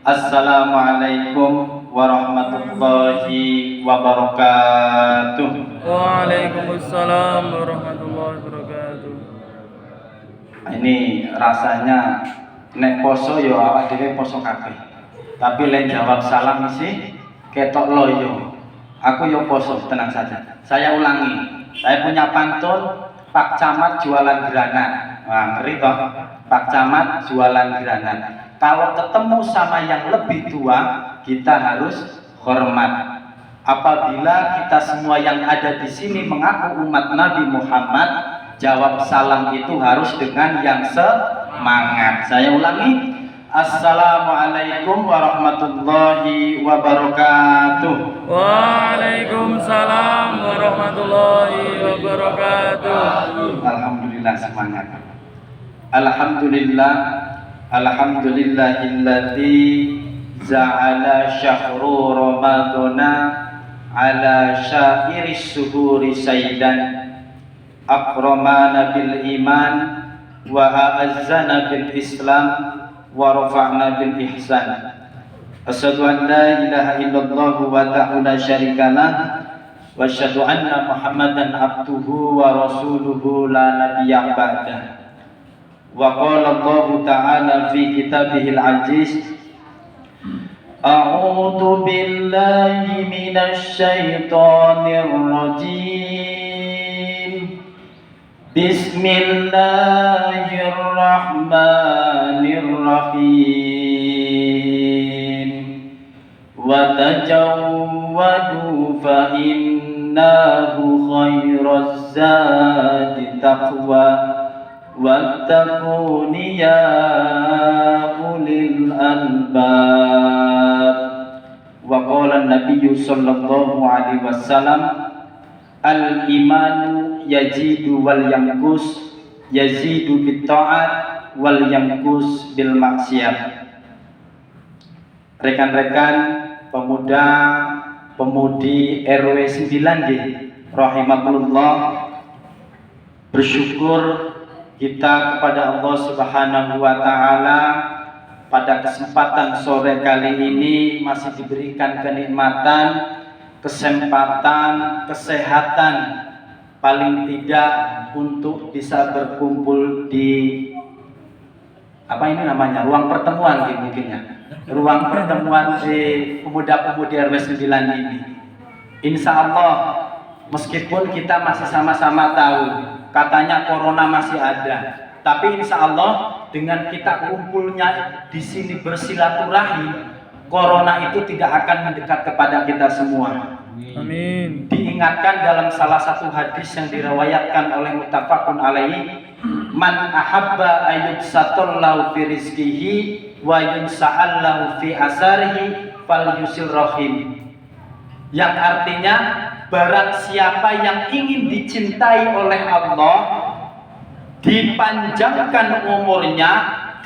Assalamualaikum warahmatullahi wabarakatuh. Waalaikumsalam warahmatullahi wabarakatuh. Ini rasanya nek poso yo awak dhewe poso kabeh. Tapi lain jawab salam isi ketok loyo. Aku yo poso, tenang saja. Saya ulangi. Saya punya pantun Pak Camat jualan granat. Wah, ngeri toh. Pak Camat jualan granat. Kalau ketemu sama yang lebih tua, kita harus hormat. Apabila kita semua yang ada di sini mengaku umat Nabi Muhammad, jawab salam itu harus dengan yang semangat. Saya ulangi. Assalamualaikum warahmatullahi wabarakatuh. Waalaikumsalam warahmatullahi wabarakatuh. Alhamdulillah semangat. Alhamdulillah. Alhamdulillahilladzi ja'ala syahru ramadana ala syairis suhuri sayyidan akramana bil iman wa a'azzana bil islam wa rafa'na bil ihsan. Asyhadu an la ilaha illallah wahdahu la syarikalah wa asyhadu anna muhammadan abduhu wa rasuluhu la nabiyya ba'dah. Wa qala Allah ta'ala fi kitabihil aziz A'udzu billahi minasy syaithanir rajim. Bismillahirrahmanirrahim. Wa tajawwadu fa innahu khairaz zadi taqwa wattaquni ya ulil albab. Wa qala an-nabiyyu sallallahu alaihi wasallam al-imanu yazidu wal yanqus, yazidu bit ta'at wal yanqus bil maksiat. Rekan-rekan pemuda pemudi RW 9 rahimakumullah, bersyukur kita kepada Allah Subhanahu wa taala pada kesempatan sore kali ini masih diberikan kenikmatan, kesempatan, kesehatan, paling tidak untuk bisa berkumpul di apa ini namanya, ruang pertemuan mungkinnya. Ruang pertemuan di pemuda-pemudi RW 9 ini. Insya Allah meskipun kita masih sama-sama tahu katanya corona masih ada, tapi insya Allah dengan kita kumpulnya di sini bersilaturahmi, corona itu tidak akan mendekat kepada kita semua. Amin. Diingatkan dalam salah satu hadis yang diriwayatkan oleh muttafaqun alaihi, man ahabba ayyubsatallahu fi rizqihi wa yunsa'allahu fi asarihi falyusil rahim. Yang artinya barang siapa yang ingin dicintai oleh Allah, dipanjangkan umurnya,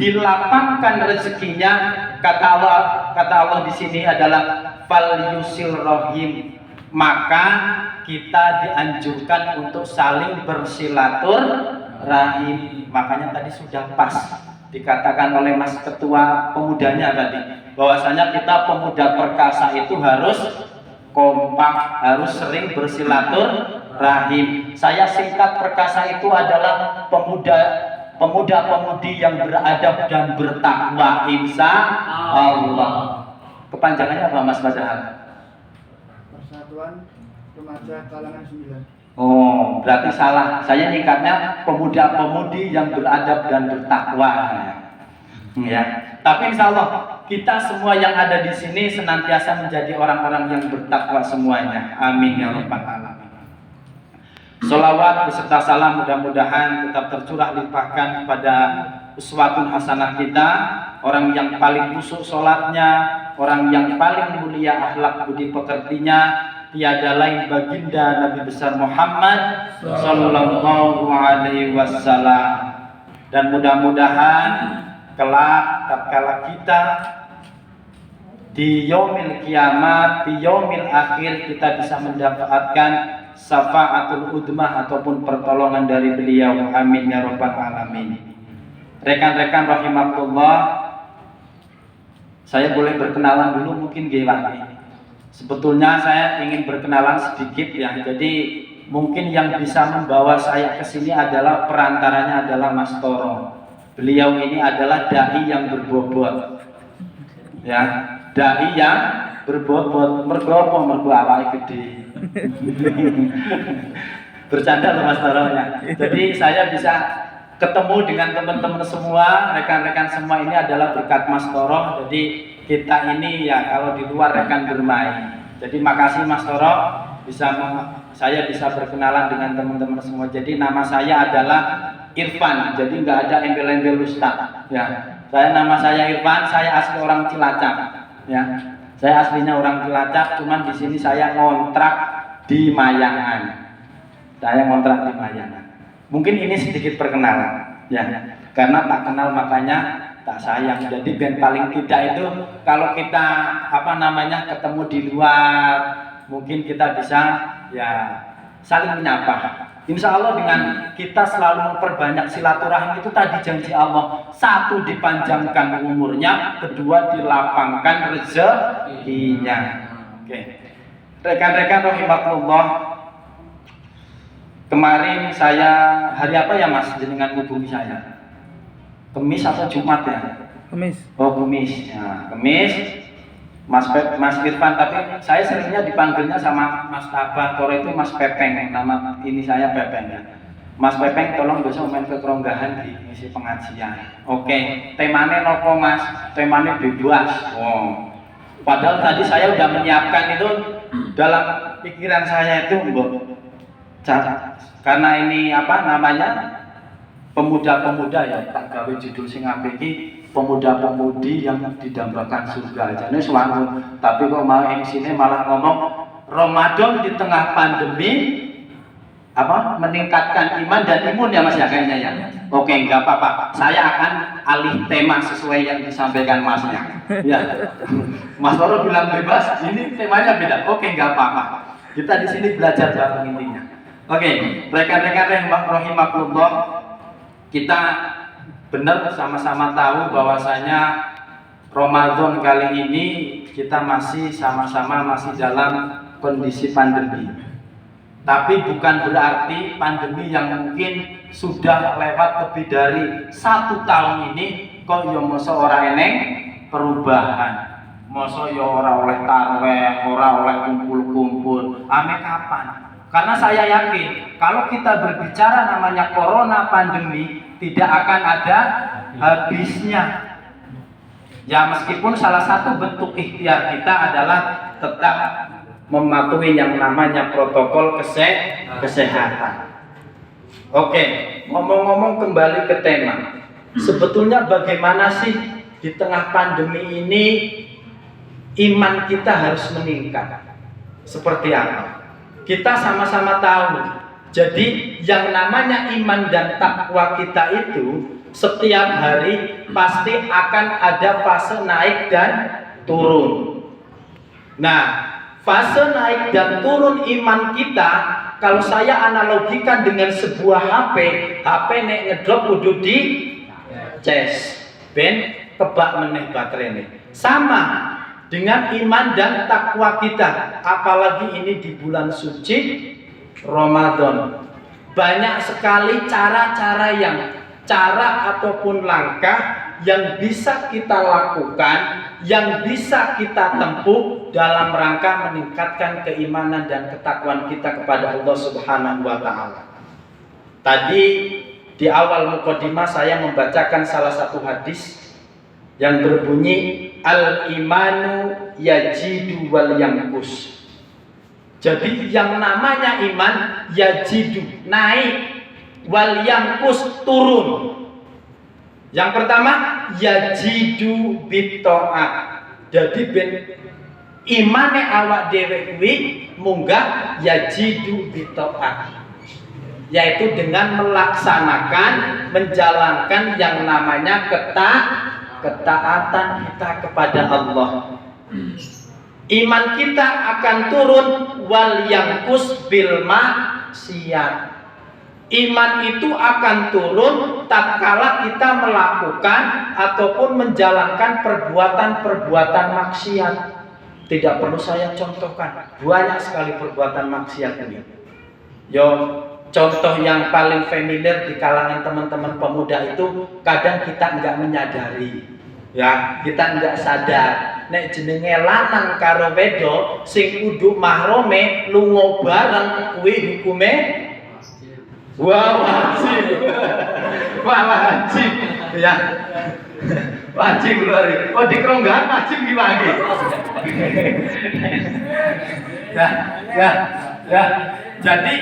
dilapangkan rezekinya, kata Allah di sini adalah falyusil rahim, maka kita dianjurkan untuk saling bersilaturahim. Makanya tadi sudah pas dikatakan oleh Mas Ketua Pemudanya tadi, bahwasanya kita pemuda perkasa itu harus kompak, harus sering bersilaturahim. Saya singkat, perkasa itu adalah pemuda-pemudi yang beradab dan bertakwa, insya Allah. Kepanjangannya apa Mas Padahal? Persatuan Remaja Kalangan 9. Oh, berarti salah. Saya nyingkatnya pemuda-pemudi yang beradab dan bertakwa. Ya. Tapi insya Allah kita semua yang ada di sini senantiasa menjadi orang-orang yang bertakwa semuanya. Amin ya rabbal alamin. Sholawat beserta salam mudah-mudahan tetap tercurah limpahkan kepada uswatun hasanah kita, orang yang paling khusyuk sholatnya, orang yang paling mulia akhlak budi pekertinya, tiada lain baginda Nabi besar Muhammad sallallahu alaihi wasallam. Dan mudah-mudahan kelak tatkala kita di yaumil kiamat, di yaumil akhir, kita bisa mendapatkan syafaatul udmah ataupun pertolongan dari beliau. Amin ya rabbal alamin. Rekan-rekan rahimakumullah, Saya boleh berkenalan dulu mungkin gimana? Sebetulnya saya ingin berkenalan sedikit ya. Jadi mungkin yang bisa membawa saya ke sini adalah perantaranya adalah Mas Toro. Beliau ini adalah dai yang berbobot. Ya, dai yang berbobot. Mergo awake gede. Bercanda loh Mas Toro ya. Jadi saya bisa ketemu dengan teman-teman semua, rekan-rekan semua ini adalah berkat Mas Toro. Jadi kita ini ya kalau di luar rekan bermain. Jadi makasih Mas Toro saya bisa berkenalan dengan teman-teman semua. Jadi nama saya adalah Irfan. Jadi nggak ada embel-embel Ustaz. Ya, nama saya Irfan. Saya asli orang Cilacap. Ya, saya aslinya orang Cilacap. Cuman di sini saya ngontrak di Mayangan. Saya ngontrak di Mayangan. Mungkin ini sedikit perkenalan, ya. Karena tak kenal makanya tak sayang. Jadi paling tidak itu kalau kita ketemu di luar, mungkin kita bisa ya saling menyapa. Insya Allah dengan kita selalu memperbanyak silaturahim itu tadi janji Allah. Satu, dipanjangkan umurnya, kedua, dilapangkan rezekinya. Oke. Rekan-rekan rahimakumullah, kemarin saya hari apa ya Mas jenengan hubungi saya? Kemis atau Jumat ya? Kemis. Oh Kemis. Ya, Kemis. Mas Irfan, tapi saya seringnya dipanggilnya sama Mas Tabah Toro itu Mas Pepeng. Nama ini saya Pepeng ya. Mas Pepeng tolong besok main ke Keronggahan di misi pengajian. Oke, temanya nopo Mas? Temanya bebas. Oh. Padahal tadi saya udah menyiapkan itu dalam pikiran saya itu karena ini pemuda-pemuda ya tak gawe judul sing apik iki pemuda-pemudi yang didambakan surga aja nih selalu. Tapi kok mau MC-ne malah ngomong Ramadan di tengah pandemi meningkatkan iman dan imun ya Mas ya kayaknya ya. Oke, enggak apa-apa. Saya akan alih tema sesuai yang disampaikan Masnya. Ya. Mas Toro bilang bebas, ini temanya beda. Oke, enggak apa-apa. Kita di sini belajar bareng intinya. Oke, rekan-rekan rahimakumullah, kita benar sama-sama tahu bahwasanya Ramadan kali ini kita masih sama-sama dalam kondisi pandemi. Tapi bukan berarti pandemi yang mungkin sudah lewat lebih dari 1 tahun ini kok yo mosok ora eneng perubahan. Mosok yo ora oleh tarweh, ora oleh kumpul-kumpul. Ame kapan? Karena saya yakin kalau kita berbicara namanya corona pandemi tidak akan ada habisnya. Ya meskipun salah satu bentuk ikhtiar kita adalah tetap mematuhi yang namanya protokol kesehatan. Oke, ngomong-ngomong kembali ke tema. Sebetulnya bagaimana sih di tengah pandemi ini iman kita harus meningkat? Seperti apa? Kita sama-sama tahu. Jadi yang namanya iman dan takwa kita itu setiap hari pasti akan ada fase naik dan turun. Nah, fase naik dan turun iman kita, kalau saya analogikan dengan sebuah HP nek ngedrop kudu di cas, ben kebak meneh baterainya. Sama dengan iman dan takwa kita, apalagi ini di bulan suci Ramadan. Banyak sekali cara ataupun langkah yang bisa kita lakukan, yang bisa kita tempuh dalam rangka meningkatkan keimanan dan ketakwaan kita kepada Allah Subhanahu wa taala. Tadi di awal mukadimah saya membacakan salah satu hadis yang berbunyi al-imanu yajidu wal yanqus. Jadi yang namanya iman yajidu naik, wal yanqus turun. Yang pertama yajidu bito'at. Jadi ben imane awak dhewe kuwi munggah yajidu bito'at, yaitu dengan melaksanakan, menjalankan yang namanya ketaatan kita kepada Allah. Iman kita akan turun wal yanqus bil maksiat. Iman itu akan turun tatkala kita melakukan ataupun menjalankan perbuatan-perbuatan maksiat. Tidak perlu saya contohkan, banyak sekali perbuatan maksiat ini. Yo, contoh yang paling familiar di kalangan teman-teman pemuda itu kadang kita nggak menyadari, ya kita nggak sadar. Nek jenenge lanang karo wedo sing kudu mahrome lunga bareng kuwi hukume wajib. Wajib. Ya. Wajib lho. Oh dikronggahan wajib ki lagi. Ya. Jadi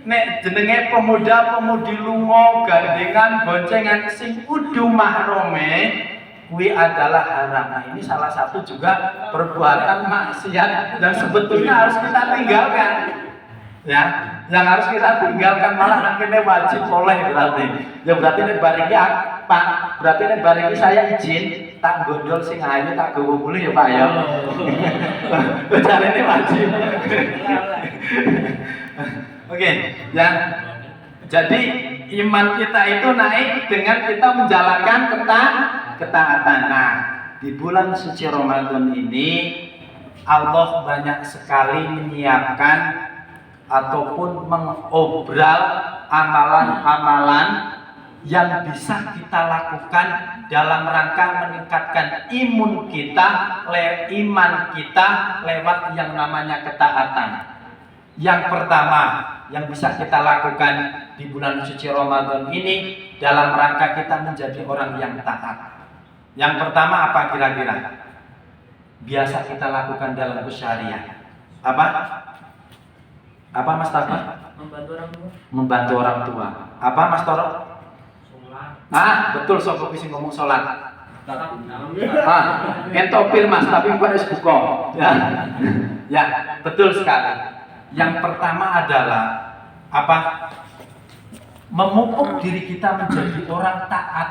nek jenenge pemuda-pemudi lunga gandengan boncengan sing kudu mahrome kuwi adalah haram. Nah, ini salah satu juga perbuatan maksiat dan sebetulnya harus kita tinggalkan. Ya, yang harus kita tinggalkan malah akhirnya wajib oleh berarti. Ya berarti ini bariki Pak, berarti ini bariki saya izin tak gondol sing ayu tak gowo mulih ya Pak ya. Betul ini wajib. Oke, ya. Jadi iman kita itu naik dengan kita menjalankan ketaatan. Nah, di bulan suci Ramadan ini Allah banyak sekali menyiapkan ataupun mengobral amalan-amalan yang bisa kita lakukan dalam rangka meningkatkan iman kita lewat yang namanya ketaatan. Yang pertama yang bisa kita lakukan di bulan suci Ramadan ini dalam rangka kita menjadi orang yang taat. Yang pertama apa kira-kira? Biasa kita lakukan dalam keseharian. Apa Mas Tafa? Membantu orang tua. Apa Mas Toro? Sholat. Betul sok sing ngomong sholat. Entopil Mas, tapi bukan es buko. Ya, betul sekali. Yang pertama adalah apa? Memupuk diri kita menjadi orang taat.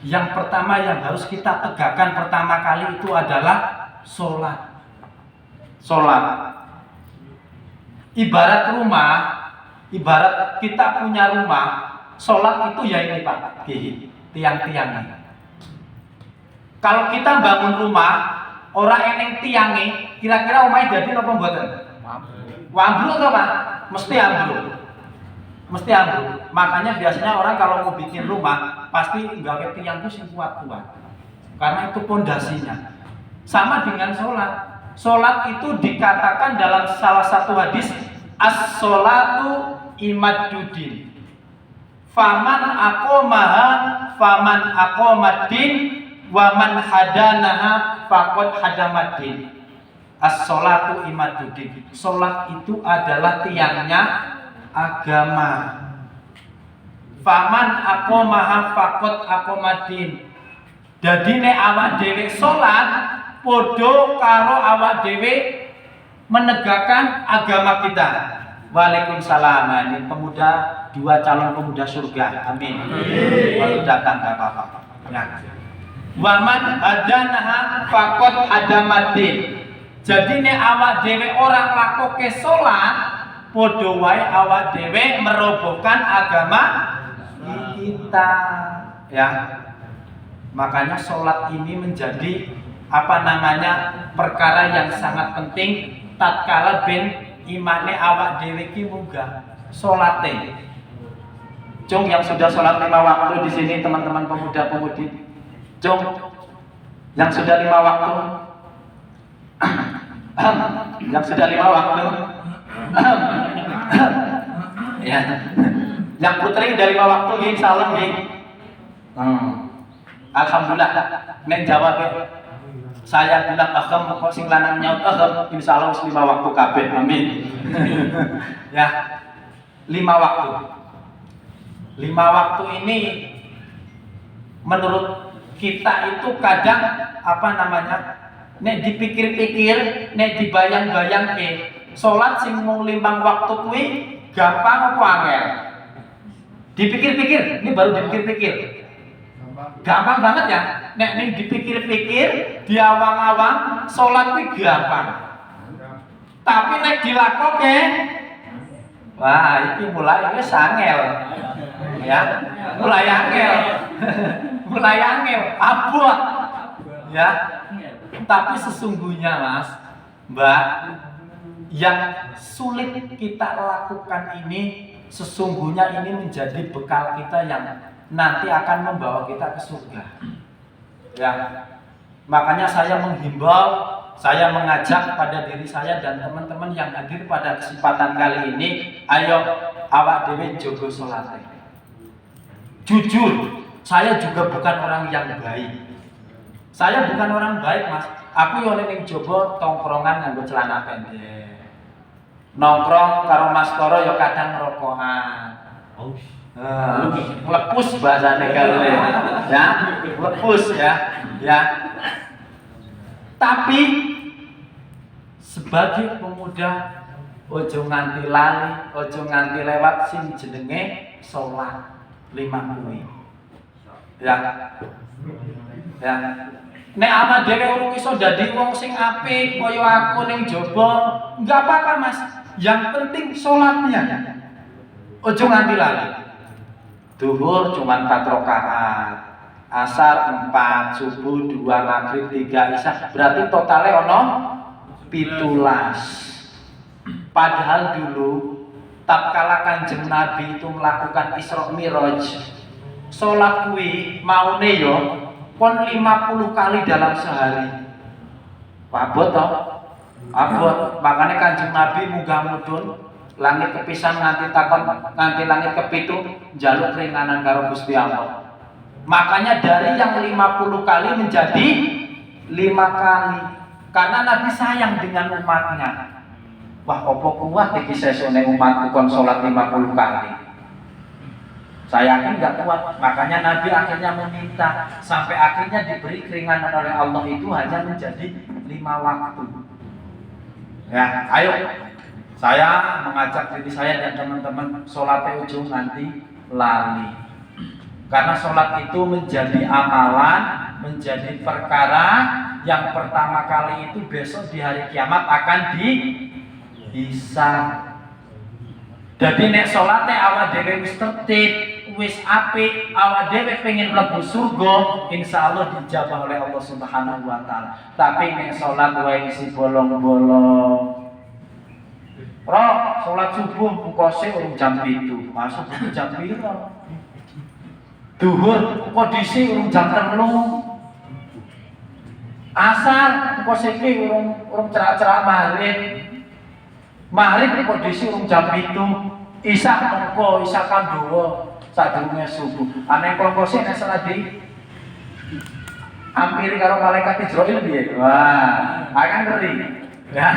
Yang pertama yang harus kita tegakkan pertama kali itu adalah sholat. Ibarat kita punya rumah, sholat itu ya ini Pak, tiang-tiangnya. Kalau kita bangun rumah, orang eneng tiangnya, kira-kira omahnya jadi apa mboten? Ambruk atau Pak? Mesti ambruk. Makanya biasanya orang kalau mau bikin rumah, pasti nggawe tiang itu sing kuat-kuat. Karena itu pondasinya. Sama dengan sholat. Sholat itu dikatakan dalam salah satu hadis as-sholatu imaddudin. Faman aqomaddin wa man hadanaha faqad hadamaddin. As-sholatu imaddudin. Sholat itu adalah tiangnya agama. Faman aqomaha faqad aqomaddin. Jadi nek awak dhewe sholat podo karo awak dhewe menegakkan agama kita. Waalaikumsalam. Nah, ini dua calon pemuda surga. Amin. Baru datang enggak apa-apa. Ya. Waman hadanaha faqad hadamaddin. Jadi nek awak dhewe orang lakoke salat, padha wae awak dhewe merobohkan agama kita. Ya. Makanya salat ini menjadi perkara yang sangat penting tatkala ben imane awak dhewe ki munggah salate. Cung yang sudah sholat 5 waktu di sini teman-teman pemuda-pemudi. Cung yang sudah 5 waktu. Yang sudah 5 waktu. Ya. Yang putri udah 5 waktu nggih insyaallah nggih. Alhamdulillah. Nek jawab saya bilang kok sing lanang nyaut insyaallah 5 waktu kabeh. Amin. Ya. 5 waktu. 5 waktu ini menurut kita itu kadang nek dipikir-pikir, nek dibayang-bayang salat sing mung 5 waktu kuwi gampang apa angel? Dipikir-pikir, ini baru dipikir-pikir. Gampang banget ya. Nek dipikir-pikir, diawang-awang salat kuwi gampang. Tapi nek dilakoke Wah, itu mulai wis angel. Ya, mulai angel. Mulai angel, abot. Ya. Tapi sesungguhnya Mas, Mbak, yang sulit kita lakukan ini sesungguhnya ini menjadi bekal kita yang nanti akan membawa kita ke surga. Ya. Makanya saya menghimbau, saya mengajak pada diri saya dan teman-teman yang hadir pada kesempatan kali ini, ayo awak dhewe jogo salate. Jujur, saya juga bukan orang yang baik. Saya bukan orang baik, Mas. Aku yo ning jowo tongkrongan nganggo celana pendek. Nongkrong karo Mas Toro yo kadang rokokan. Lepus bahasane kalau ya, lepus ya. Ya. Tapi sebagai pemuda ojo nganti lali, ojo nganti lewat sing jenenge salat 5 kuwi. Ya. Ya. Nek awak dhewe urung iso dadi wong sing apik kaya aku ning jaba, enggak apa-apa Mas. Yang penting salatnya. Ojo nganti lali. Duhur cuma 4 rakaat. Asar 4, subuh 2, maghrib 3, isya. Berarti totalnya ono 17. Padahal dulu tatkala Kanjeng Nabi itu melakukan Isra Mi'raj, salat kuwi maune yo pon 50 kali dalam sehari. Abot toh? Abot. Makanya Kanjeng Nabi munggah mudhun langit kepisan nganti takon nganti langit kepitu njaluk keringanan karo Gusti Allah. Makanya dari yang 50 kali menjadi 5 kali. Karena Nabi sayang dengan umatnya. Wah, opo kuat iki sesone umatku kon salat 50 kali. Saya yakin enggak kuat. Makanya Nabi akhirnya meminta sampai akhirnya diberi keringanan oleh Allah itu hanya menjadi 5 waktu. Ya, ayo. Saya mengajak diri saya dan teman-teman salatnya ujung nanti lali. Karena sholat itu menjadi amalan, menjadi perkara yang pertama kali itu besok di hari kiamat akan dihisab. Jadi nek sholatnya awak dhewe wis tertib, wis apik, awak dhewe pengen mlebu surga, insyaallah dijabah oleh Allah Subhanahu wa taala. Tapi nek sholat wae isi bolong-bolong. Roh, sholat subuh bukose urung jam 7. Masuk jam 7. Duhur kondisi urung jam 3. Asar kondisi urung cerak-cerak maghrib. Maghrib kondisi urung jam 7. Isya mengko isya kandowo sadurunge subuh. Ana kondisi nek salat di hampir karo malaikat Israil piye? Wah, akan ngeri. Ya.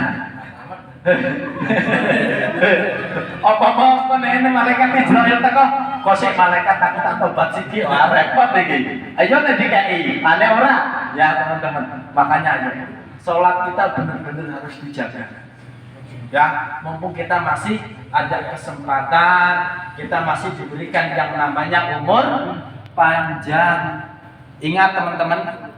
Apa-apa nek malaikat Israil teko kosek malaikat tak tobat siki ora repot iki. Ayo nek dikai, ane ora. Ya teman-teman, makanya ayo salat kita benar-benar harus dijaga. Ya, mumpung kita masih ada kesempatan, kita masih diberikan yang namanya umur panjang. Ingat teman-teman,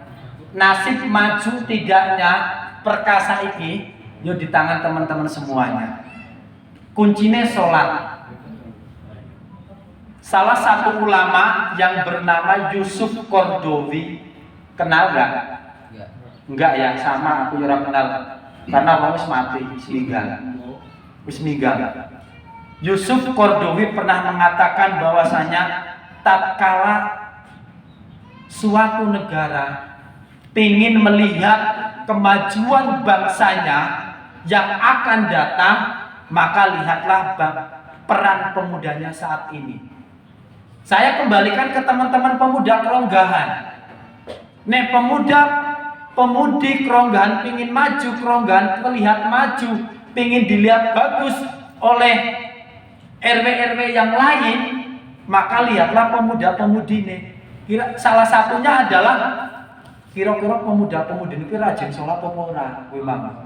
nasib maju tidaknya perkasa iki yo di tangan teman-teman semuanya. Kuncinya sholat. Salah satu ulama yang bernama Yusuf Qaradawi, kenal gak? Enggak ya, sama aku ora kenal. Karena orang wis mati, wis meninggal. Yusuf Qaradawi pernah mengatakan bahwasanya tatkala suatu negara ingin melihat kemajuan bangsanya yang akan datang, maka lihatlah peran pemudanya saat ini. Saya kembalikan ke teman-teman pemuda Keronggahan. Nek pemudi Keronggahan pingin maju, Keronggahan terlihat maju, pingin dilihat bagus oleh RW-RW yang lain, maka lihatlah pemuda-pemudi ini. Salah satunya adalah kira-kira pemuda-pemudi ini rajin sholat apa ora, kuwi Mang.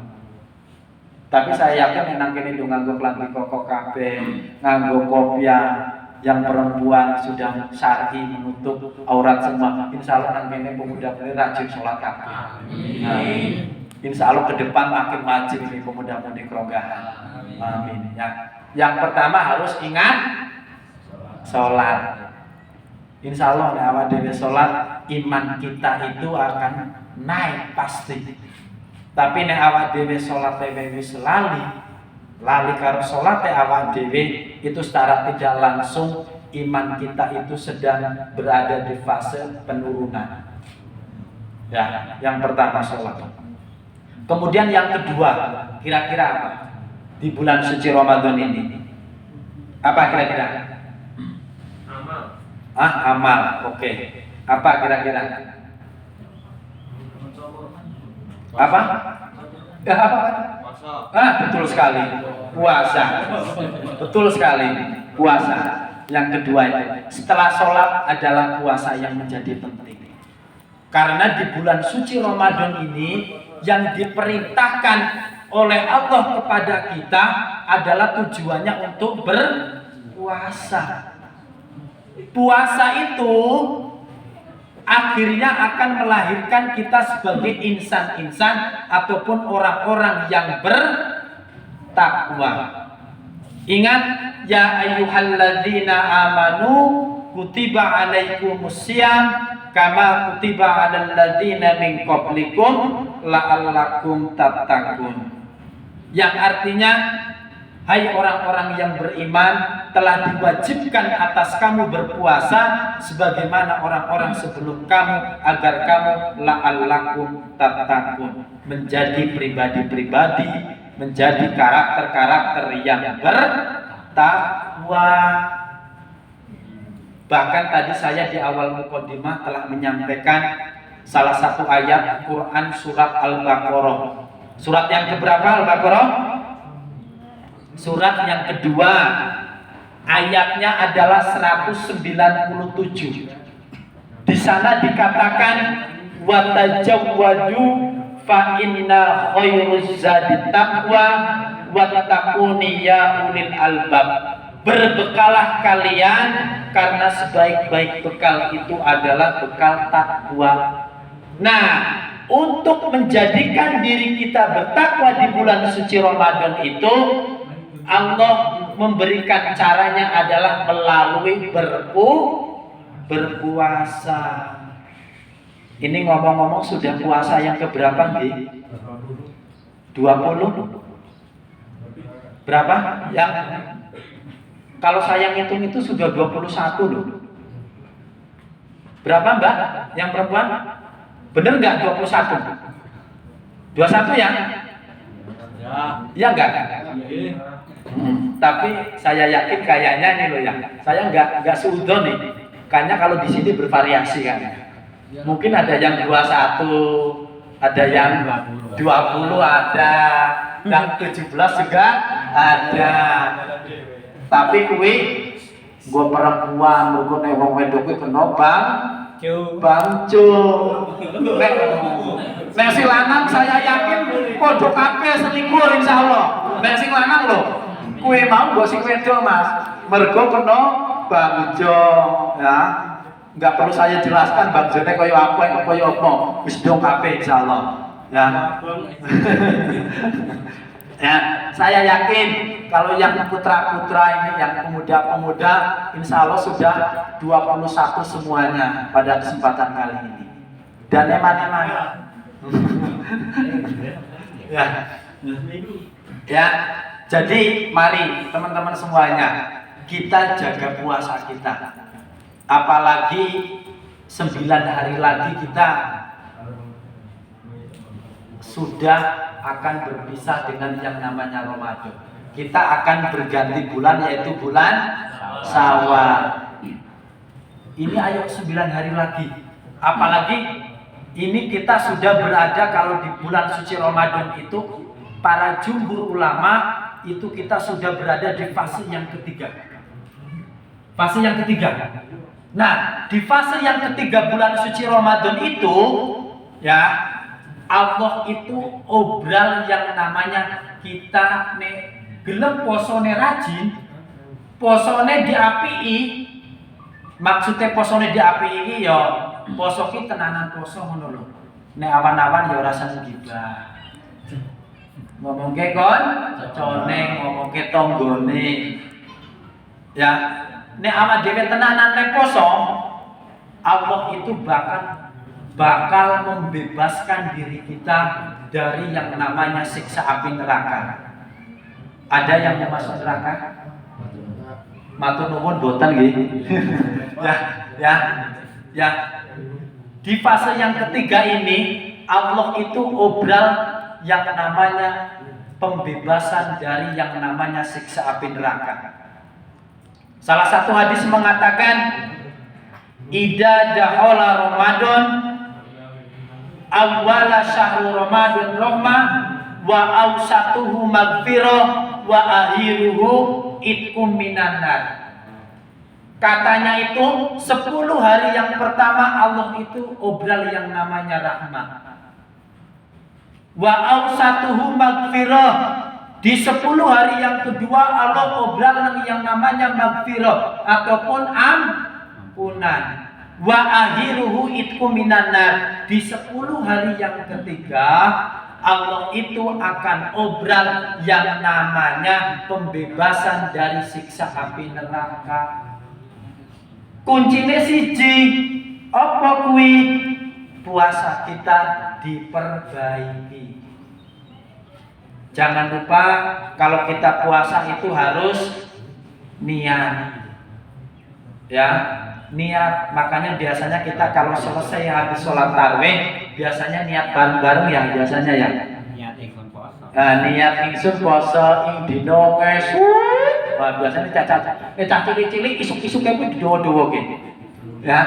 Tapi saya yakin nang kene nganggo klambi koko kabeh, nganggo kopiah, yang perempuan sudah syar'i menutup aurat semua. Insya Allah nang kene pemuda-pemudi rajin sholat kabeh. Amin. Insya Allah ke depan makin maju ini pemuda-pemudi Keronggahan. Amin. Ya. Yang pertama harus ingat sholat. Insya Allah nek awak dhewe sholat, iman kita itu akan naik pasti. Tapi nek awak dhewe sholat wis lali karo sholat awak dhewe, itu secara tidak langsung iman kita itu sedang berada di fase penurunan. Ya, yang pertama sholat. Kemudian yang kedua, kira-kira apa? Di bulan suci Ramadan ini. Apa kira-kira? Amal. Oke. Apa kira-kira? Apa? Betul sekali. Puasa. Betul sekali. Puasa. Yang kedua itu. Setelah sholat adalah puasa yang menjadi penting. Karena di bulan suci Ramadan ini yang diperintahkan oleh Allah kepada kita adalah tujuannya untuk berpuasa. Puasa itu akhirnya akan melahirkan kita sebagai insan-insan ataupun orang-orang yang bertakwa. Ingat, ya ayyuhalladzina amanu kutiba alaikumussyam kama kutiba alal ladzina min qablikum la'allakum tattaqun. Yang artinya, hai orang-orang yang beriman, telah diwajibkan atas kamu berpuasa sebagaimana orang-orang sebelum kamu, agar kamu la'allakum tattaqun, menjadi pribadi-pribadi, menjadi karakter-karakter yang bertakwa. Bahkan tadi saya di awal mukadimah telah menyampaikan salah satu ayat Quran surat Al-Baqarah. Surat yang keberapa Al-Baqarah? Surat yang kedua. Ayatnya adalah 197. Di sana dikatakan wa tajawwadu fa inna khairuz zadi taqwa wa taquni ya ulil albab. Berbekalah kalian karena sebaik-baik bekal itu adalah bekal takwa. Nah, untuk menjadikan diri kita bertakwa di bulan suci Ramadan itu, Allah memberikan caranya adalah melalui berpuasa. Ini ngomong-ngomong sudah puasa yang keberapa nih? 20? Berapa? Yang kalau saya ngitung itu sudah 21 loh. Berapa Mbak? Yang perempuan? Bener nggak 21? 21 ya? Ya enggak? Tapi saya yakin kayaknya ini loh ya. Saya nggak seudon nih. Kayaknya kalau di sini bervariasi kan. Mungkin ada yang 21, ada yang 20 ada, yang 17 juga ada. Tapi kuwi gue perempuan, gue nek wong wedok kuwi kena bangcu. Nek si lanang saya yakin padha kabeh selingkuh insyaallah. Nek sing lanang lho, kuwi mau mbok sing wedok Mas, mergo kena bangcu ya. Enggak perlu saya jelaskan bangjone kaya apa wis dong kabeh insyaallah. Ya. Ya, saya yakin kalau yang putra-putra ini, yang pemuda-pemuda, insya Allah sudah 21 semuanya pada kesempatan kali ini. Dan eman-eman. Ya, jadi mari teman-teman semuanya kita jaga puasa kita. Apalagi 9 hari lagi kita sudah akan berpisah dengan yang namanya Ramadan. Kita akan berganti bulan, yaitu bulan Syawal. Ini ayo 9 hari lagi. Apalagi ini kita sudah berada kalau di bulan suci Ramadan itu, para jumhur ulama itu kita sudah berada di fase yang ketiga. Fase yang ketiga. Nah, di fase yang ketiga bulan suci Ramadan itu, ya, Allah itu obral yang namanya kita nek gelem posone rajin, posone diapii. Maksudnya posone diapii iki ya poso ki tenanan poso ngono lho. Nek awan-awan ya ora seneng gibah. ngomongke kon cone, ngomongke tonggone. Ya, nek awak dhewe tenanan nek poso, Allah itu bakal membebaskan diri kita dari yang namanya siksa api neraka. Ada yang mau masuk neraka? Matur nuwun boten nggih. Ya. Di fase yang ketiga ini Allah itu obral yang namanya pembebasan dari yang namanya siksa api neraka. Salah satu hadis mengatakan idza dakhala Ramadan awwala syahru Ramadan rahmah wa awsatuhu maghfirah wa akhiruhu itqum minan nar. Katanya itu 10 hari yang pertama Allah itu obral yang namanya rahmat. Wa awsatuhu maghfirah. Di 10 hari yang kedua Allah obral yang namanya maghfirah ataupun ampunan. Wa akhiruhu itqum minan nar. Di 10 hari yang ketiga Allah itu akan obral yang namanya pembebasan dari siksa api neraka. Kuncine siji, apa kuwi? Puasa kita diperbaiki. Jangan lupa kalau kita puasa itu harus niat. Ya, niat. Makanya biasanya kita kalau selesai habis sholat tarawih, biasanya niat bareng-bareng ya biasanya ya. Niat ingsun poso. Niat ingsun poso ing dina esuk. Wah, biasanya cacah cilik-cilik isuk-isuk kuwi didowo-dowo gitu. Ya.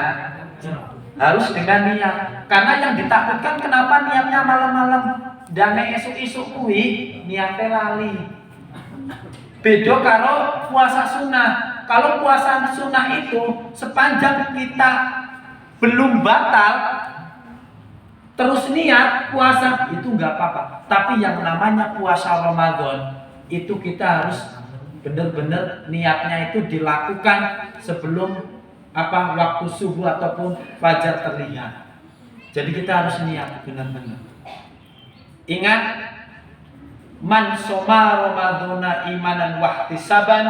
Harus dengan niat. Karena yang ditakutkan kenapa niatnya malam-malam dan esuk-isuk kuwi niate lali. Beda karo puasa sunnah. Kalau puasa sunnah itu sepanjang kita belum batal terus niat puasa itu nggak apa-apa. Tapi yang namanya puasa Ramadan itu kita harus benar-benar niatnya itu dilakukan sebelum waktu subuh ataupun fajar terlihat. Jadi kita harus niat benar-benar. Ingat, man soma Ramadana imanan wahtisaban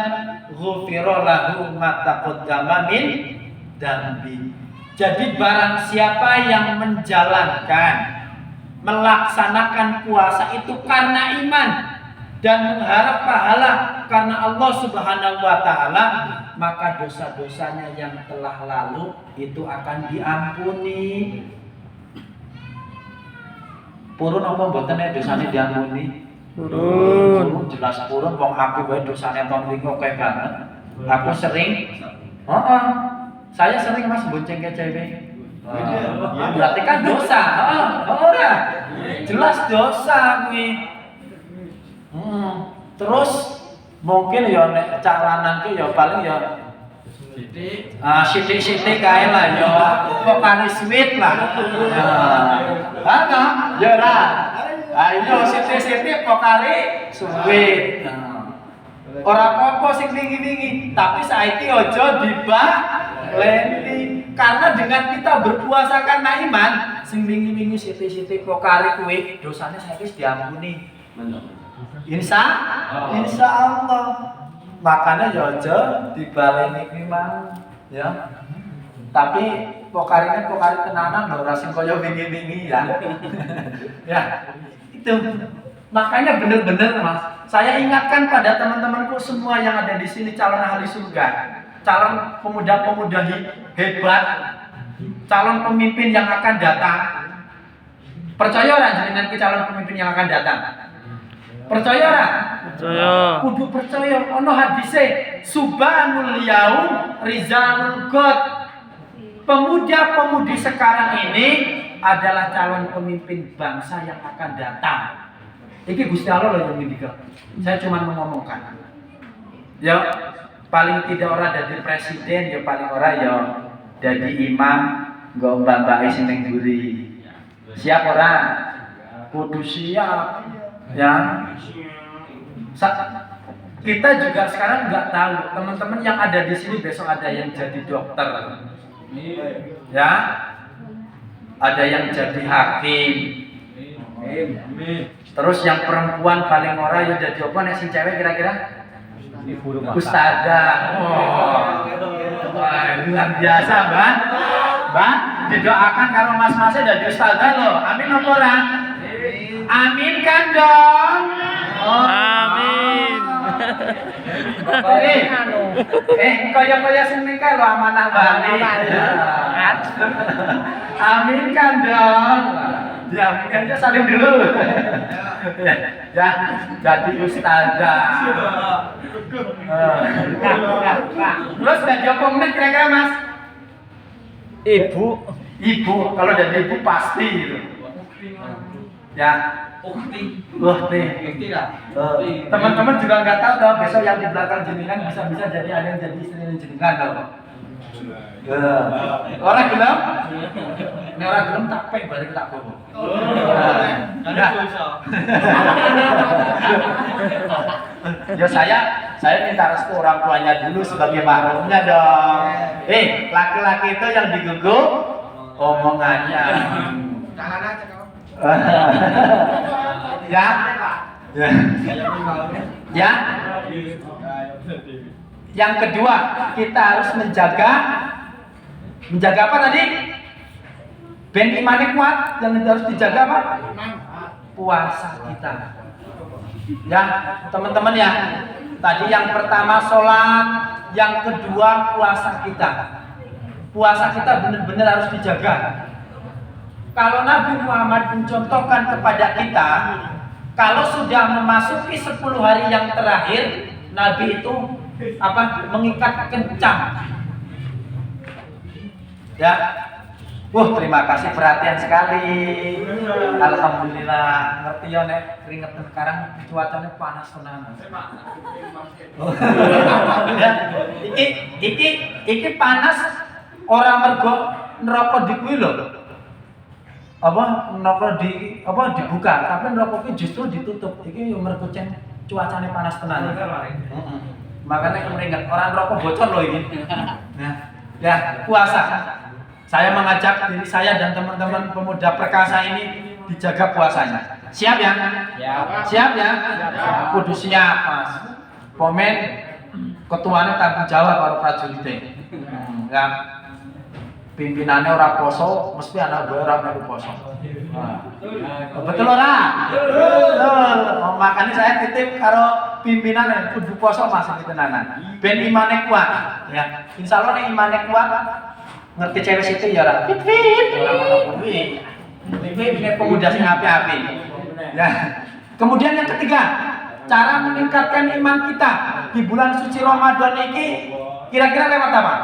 ghufira lahu ma taqaddama min dambi. Jadi barang siapa yang menjalankan, melaksanakan puasa itu karena iman dan mengharap pahala karena Allah Subhanahu wa taala, maka dosa-dosanya yang telah lalu itu akan diampuni. Purun apa mboten nek dosane diampuni? Purun. Jelas purun wong aku wae dosane tahun wingi akeh banget. Aku sering saya sering Mas bonceng ke cewek. Berarti kan dosa. Ora. Jelas dosa kuwi. Terus mungkin ya nek cah lanang ki ya paling ya sithik-sithik kae lah ya pokari sweet lah. Ya ora. Ayo sithik-sithik pokari sweet. Ora apa-apa sing wingi-wingi, tapi saiki aja dibaleni. Karena dengan kita berpuasa karena iman, sing wingi-wingi sithik-sithik pokari kuwi dosane saiki wis diampuni. Insya Allah. Makanya ya aja dibaleni kuwi mang, ya. Tapi pokari tenanan lho, ora sing kaya wingi-wingi ya. Ya. Itu. Makanya benar-benar Mas, saya ingatkan pada teman-temanku semua yang ada di sini calon ahli surga, calon pemuda-pemuda hebat, calon pemimpin yang akan datang. Percaya ora jenengan ki calon pemimpin yang akan datang? Percaya ora? Percaya. Kudu percaya. Ono hadise, subhanul yaum rizalul god. Pemuda-pemudi sekarang ini adalah calon pemimpin bangsa yang akan datang. Iki Gusti Allah loh yang ngendika. Saya cuma mengomongkan. Ya, paling tidak orang jadi presiden, ya paling orang ya jadi imam, nggo mbak-mbake sing ning mburi. Siap orang? Kudu siap. Ya. Kita juga sekarang nggak tahu teman-teman yang ada di sini besok ada yang jadi dokter. Ya. Ada yang jadi hakim. Terus yang perempuan paling ora ya dadi apa nek sing cewek kira-kira? Ibu rumah Ustazah. Wah, luar biasa, Mbak. Mbak, didoakan karo mas-masnya dadi ustazah loh. Amin apa ora? Amin kan dong? Amin. Kaya sing nikah lho amanah bali. Amin kan dong? Ya, amin aja saling dulu. Ya, jadi ustazah. Terus jadi apa menit kira-kira Mas? Ibu. Ibu, kalau jadi ibu pasti gitu. Ya. Ukti lah. Teman-teman juga nggak tahu dong besok yang di belakang jenengan bisa jadi ada yang jadi istri jenengan dong. Orang gelap? Ini orang gelap tak pek balik tak bobo. Ya saya minta restu orang tuanya dulu sebagai mahramnya dong. Laki-laki itu yang diguguk omongannya. Jangan aja kamu. Ya. Ya. Yang kedua, kita harus menjaga apa tadi? Ben imannya kuat, yang harus dijaga apa? Puasa kita. Ya, teman-teman ya. Tadi yang pertama sholat, yang kedua puasa kita. Puasa kita benar-benar harus dijaga. Kalau Nabi Muhammad mencontohkan kepada kita, kalau sudah memasuki 10 hari yang terakhir, Nabi itu mengikat kencang. Ya. Terima kasih perhatian sekali. Alhamdulillah ngerti ya nek keringetan sekarang cuacanya panas tenan. Ya, iki panas orang mergo neraka di kuwi lho. Neraka dibuka, tapi neraka kuwi justru ditutup. Iki yo mergo cuacanya panas tenan. Makanya keringet orang neraka bocor loh ini. Ya, puasa. Saya mengajak diri saya dan teman-teman pemuda perkasa ini dijaga puasanya. Siap ya? Siap ya? Kudu siap, Mas. Komen ketuanya tanggung jawab karo prajuritnya. Ya. Pimpinannya ora poso, mesti anak gue ora melu poso. Betul ora? Betul. Makanya saya titip karo pimpinan kudu poso Mas tenanan. Ben imane kuat. Ya. Insyaallah nek imane kuat ngerti cewek situ ya ora. Ora ngono kuwi. Ini pemuda sing api-api. Ya. Kemudian yang ketiga, cara meningkatkan iman kita di bulan suci Ramadan ini kira-kira lewat apa?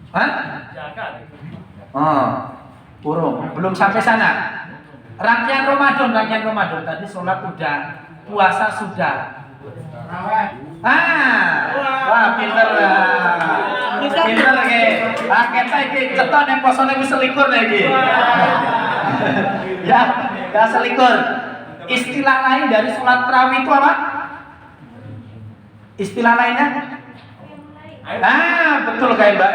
Hah? Belum sampai sana. Rangkaian Ramadan tadi sholat udah, puasa sudah. Wah, pinter lagi. Kita iki cetok nek posone wis selikur lagi. Ya, gak selikur. Istilah lain dari sholat tarawih itu apa? Istilah lainnya? Betul kayak Mbak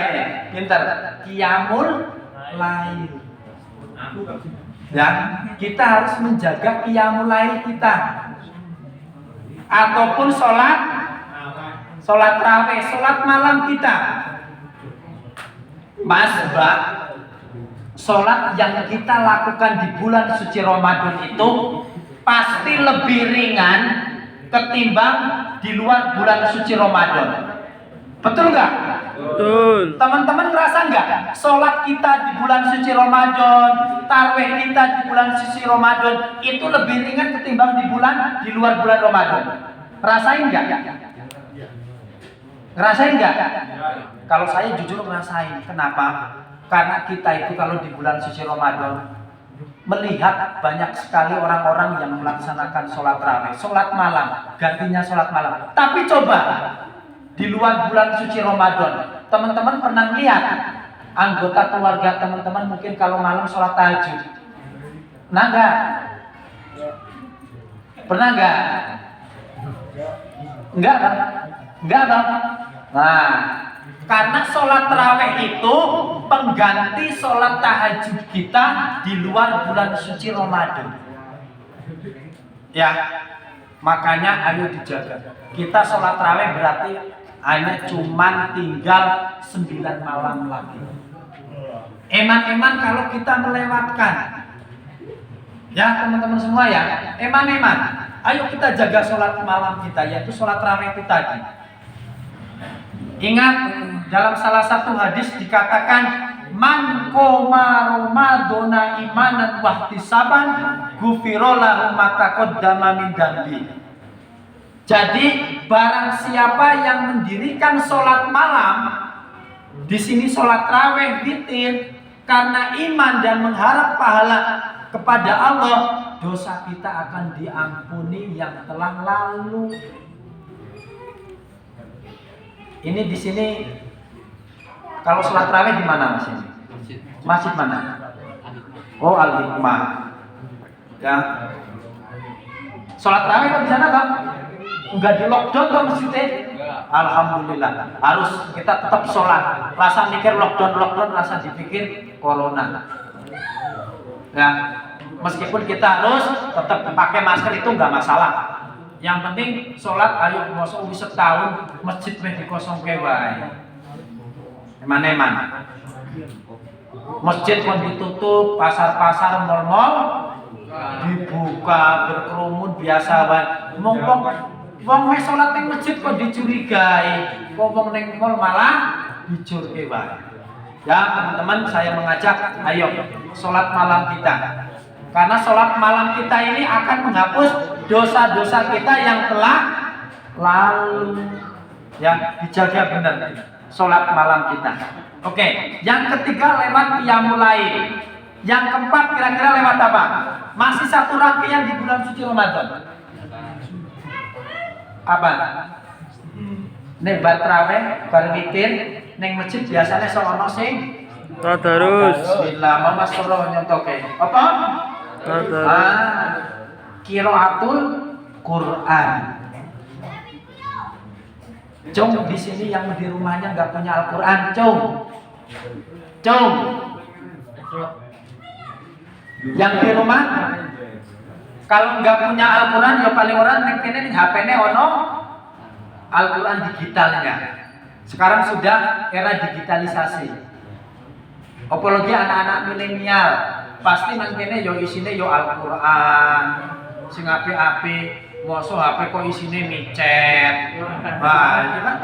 pinter. Qiyamul lail. Ya, kita harus menjaga qiyamul lail kita. Ataupun sholat tarawih, sholat malam kita. Mas, Mbak, sholat yang kita lakukan di bulan suci Ramadan itu pasti lebih ringan ketimbang di luar bulan suci Ramadan. Betul nggak? Betul. Teman-teman ngerasa nggak? Sholat kita di bulan suci Ramadan, tarawih kita di bulan suci Ramadan itu lebih ringan ketimbang di luar bulan Ramadan. Rasain nggak? Ngerasain nggak? Kalau saya jujur ngerasain. Kenapa? Karena kita itu kalau di bulan suci Ramadan melihat banyak sekali orang-orang yang melaksanakan sholat tarawih, sholat malam, gantinya sholat malam. Tapi coba di luar bulan suci Ramadan, teman-teman pernah lihat anggota keluarga teman-teman mungkin kalau malam sholat tahajud? Pernah nggak? Pernah nggak? Enggak kan? Enggak kan? Nah, Karena sholat tarawih itu pengganti sholat tahajud kita di luar bulan suci Ramadan. Ya, makanya ayo dijaga. Kita sholat tarawih berarti hanya cuman tinggal 9 malam lagi. Eman-eman kalau kita melewatkan. Ya teman-teman semua ya, eman-eman. Ayo kita jaga sholat malam kita, yaitu sholat tarawih itu tadi. Ingat, dalam salah satu hadis dikatakan, man qoma ramadhana imanan wahtisaban ghufira lahu ma taqaddama min dzambi. Jadi barang siapa yang mendirikan sholat malam, di sini sholat tarawih witir, karena iman dan mengharap pahala kepada Allah, dosa kita akan diampuni yang telah lalu. Ini di sini kalau sholat tarawih di mana Mas ini? Masjid mana? Oh, Al-Hikmah. Ya. Sholat tarawih di sana Bang? Enggak di lockdown kok masjidnya? Alhamdulillah. Harus kita tetap sholat. Rasa mikir lockdown, rasa dipikir corona. Ya. Meskipun kita harus tetap pakai masker itu enggak masalah. Yang penting sholat ayo masuk setahun masjid meh dikosongke wae. Eman-eman. Masjid pun ditutup, pasar-pasar mal-mal dibuka, berkerumun biasa wae. Mumpung wong meh sholat ning masjid kok dicurigai, wong ning mall malah dicurke wae. Ya, teman-teman, saya mengajak ayo sholat malam kita. Karena sholat malam kita ini akan menghapus dosa-dosa kita yang telah lalu. Ya, dijaga benar sholat malam kita. Oke, yang ketiga lewat qiyamul lail. Yang keempat kira-kira lewat apa? Masih satu rangkaian di bulan suci Ramadan. Apa? Nek bar tarawih, bar witir, ning masjid biasanya sono sing Tadarus. Bismillah, mama suruh nyontoke. Apa? Qiraatul Quran. Cung di sini yang di rumahnya nggak punya Al-Quran, cung. Yang di rumah kalau nggak punya Al-Quran ya paling orang nek HP-ne ono Al-Quran digitalnya. Sekarang sudah era digitalisasi. Apalagi anak-anak milenial pasti mangkene yo isine yo Al-Quran sing apik-apik. Mosok HP kok isine micet. Wah, iki kan.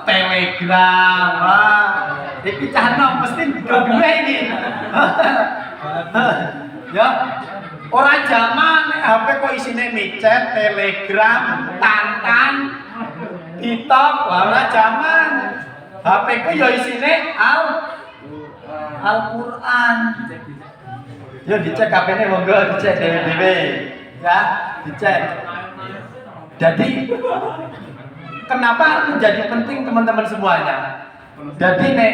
Telegram. Wah, iki cah nom mesti duwe iki. Ya, ora zaman HP kok isine micet, Telegram, Tantan, TikTok, ora zaman. HP ku yo isine Al-Quran. Yo dicek HP-ne monggo dicek dhewe-dhewe. Ya, dicek. Jadi kenapa menjadi penting teman-teman semuanya? Jadi nek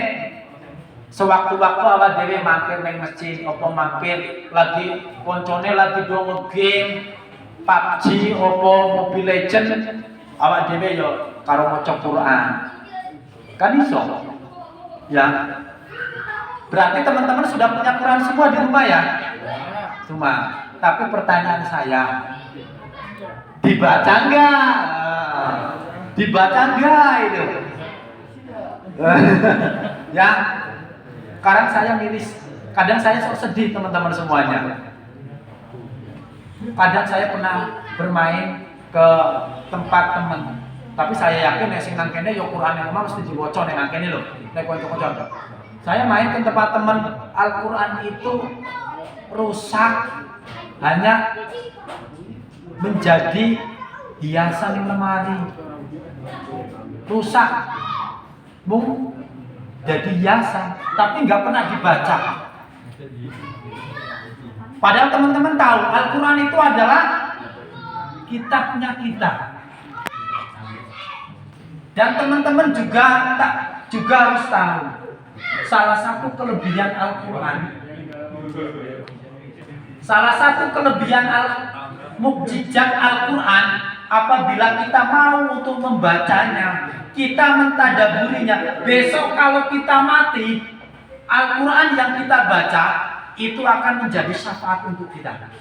sewaktu-waktu awak dhewe mampir ning masjid apa mampir lagi koncone lagi do nge-game PUBG apa Mobile Legend, awak dhewe yo karo maca Quran. Kan iso. Ya. Berarti teman-teman sudah punya Quran semua di rumah ya? Semua. Tapi pertanyaan saya, dibaca enggak? Dibaca enggak itu? Ya, kadang saya miris, kadang saya sok sedih teman-teman semuanya. Kadang saya pernah bermain ke tempat teman, tapi saya yakin nek sing nang kene yo Quran yang mesti diwaca nang kene lho, nek kanca-kanca. Saya main ke tempat teman, Al-Quran itu rusak, hanya menjadi hiasan lemari. Rusak, jadi hiasan, tapi nggak pernah dibaca. Padahal teman-teman tahu Al-Quran itu adalah kitabnya kita. Dan teman-teman juga harus tahu salah satu kelebihan Al-Quran, mukjizat Al-Quran apabila kita mau untuk membacanya, kita mentadaburinya, besok kalau kita mati, Al-Quran yang kita baca itu akan menjadi syafaat untuk kita.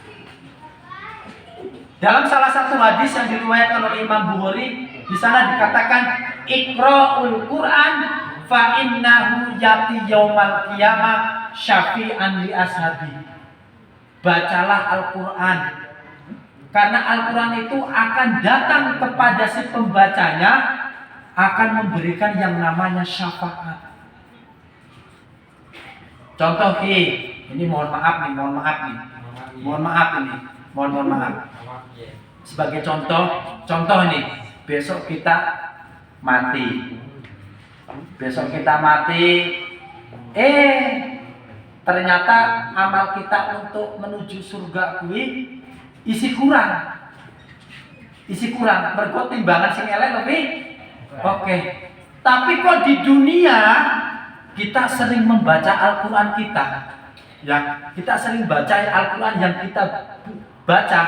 Dalam salah satu hadis yang diriwayatkan oleh Imam Bukhari, di sana dikatakan Iqra'ul Quran fa innahu yati yaumal qiyamah syafi'an li ashabi. Bacalah Al-Quran, karena Al-Quran itu akan datang kepada si pembacanya, akan memberikan yang namanya syafaat. Contoh ini mohon maaf nih. Sebagai contoh nih, besok kita mati. Ternyata amal kita untuk menuju surga kuwi isi kurang. Mergo timbangan sing elek lebih. Oke. Tapi kok di dunia kita sering membaca Al-Quran kita. Ya, kita sering baca Al-Quran yang kita baca.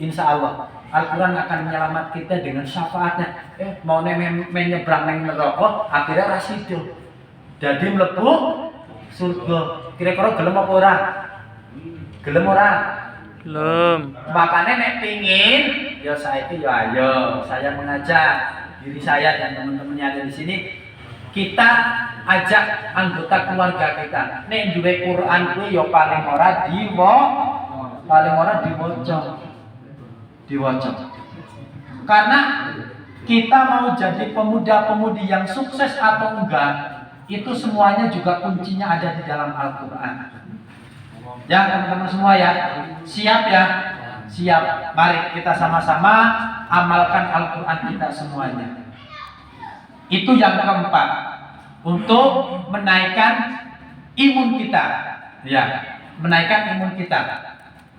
Insya Allah Al-Quran akan menyelamat kita dengan syafaatnya. Mau menyeberang neng neraka, akhirnya rasido. Jadi mlebu surga. Kira-kira gelem apa ora? Gelem ora? Belum. Makanya nek pingin, ya saya itu ya ayo, saya mengajak diri saya dan teman-teman yang ada di sini, kita ajak anggota keluarga kita. Nek duwe Quran kuwi ya paling ora diwaca. Karena kita mau jadi pemuda-pemudi yang sukses atau enggak, itu semuanya juga kuncinya ada di dalam Al-Quran. Ya teman-teman semua ya, siap ya? Siap. Mari kita sama-sama amalkan Al-Quran kita semuanya. Itu yang keempat, untuk menaikkan imun kita. Ya, menaikkan imun kita.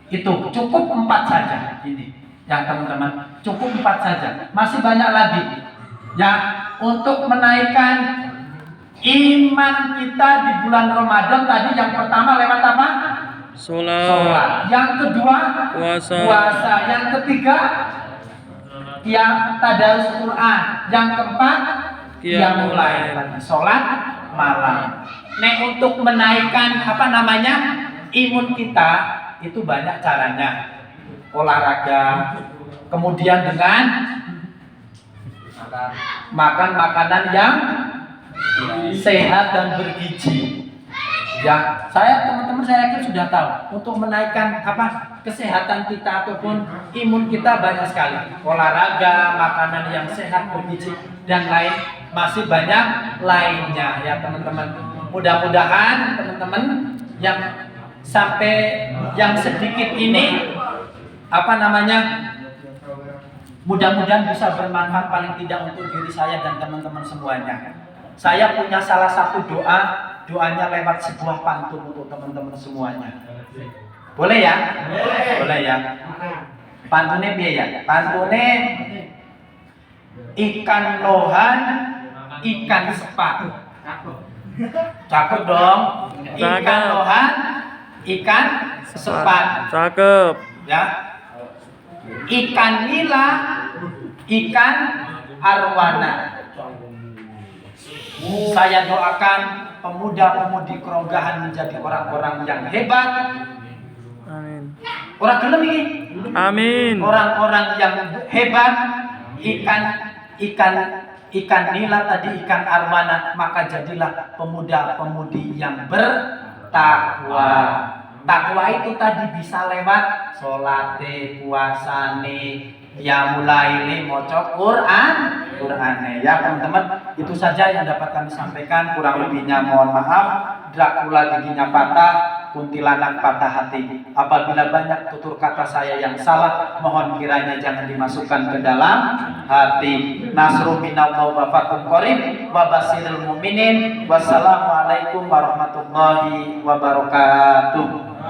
Itu cukup 4 saja ini. Ya teman-teman, cukup 4 saja. Masih banyak lagi. Ya, untuk menaikkan iman kita di bulan Ramadan tadi, yang pertama lewat apa? Sholat. Yang kedua puasa. Yang ketiga tadarus Quran. Yang keempat qiyamul lail. Sholat malam. Untuk menaikkan imun kita itu banyak caranya. Olahraga, kemudian dengan makan makanan yang sehat dan bergizi. Ya, teman-teman saya yakin sudah tahu, untuk menaikkan kesehatan kita ataupun imun kita banyak sekali. Olahraga, makanan yang sehat, bergizi, dan lain masih banyak lainnya ya teman-teman. Mudah-mudahan teman-teman yang sampai yang sedikit ini mudah-mudahan bisa bermanfaat paling tidak untuk diri saya dan teman-teman semuanya. Saya punya salah satu doanya lewat sebuah pantun untuk teman-teman semuanya. Boleh ya? Boleh ya. Pantunnya piye ya? Pantunnya ikan lohan, ikan sepat. Cakep dong. Ikan lohan, ikan sepat. Cakep. Ya. Ikan nila, ikan arwana. Saya doakan pemuda-pemudi Keronggahan menjadi orang-orang yang hebat. Amin. Orang gelem ini. Amin. Orang-orang yang hebat. Ikan nila tadi, ikan arwana, maka jadilah pemuda-pemudi yang bertakwa. Takwa itu tadi bisa lewat sholate, puasane, ya mulai maca Qur'ane. Ya teman-teman, itu saja yang dapat kami sampaikan. Kurang lebihnya mohon maaf. Dracula giginya patah, kuntilanak patah hati. Apabila banyak tutur kata saya yang salah, mohon kiranya jangan dimasukkan ke dalam hati. Nasrul minallahi wa fathun qarib wa basyiril mu'minin. Wassalamualaikum warahmatullahi wabarakatuh.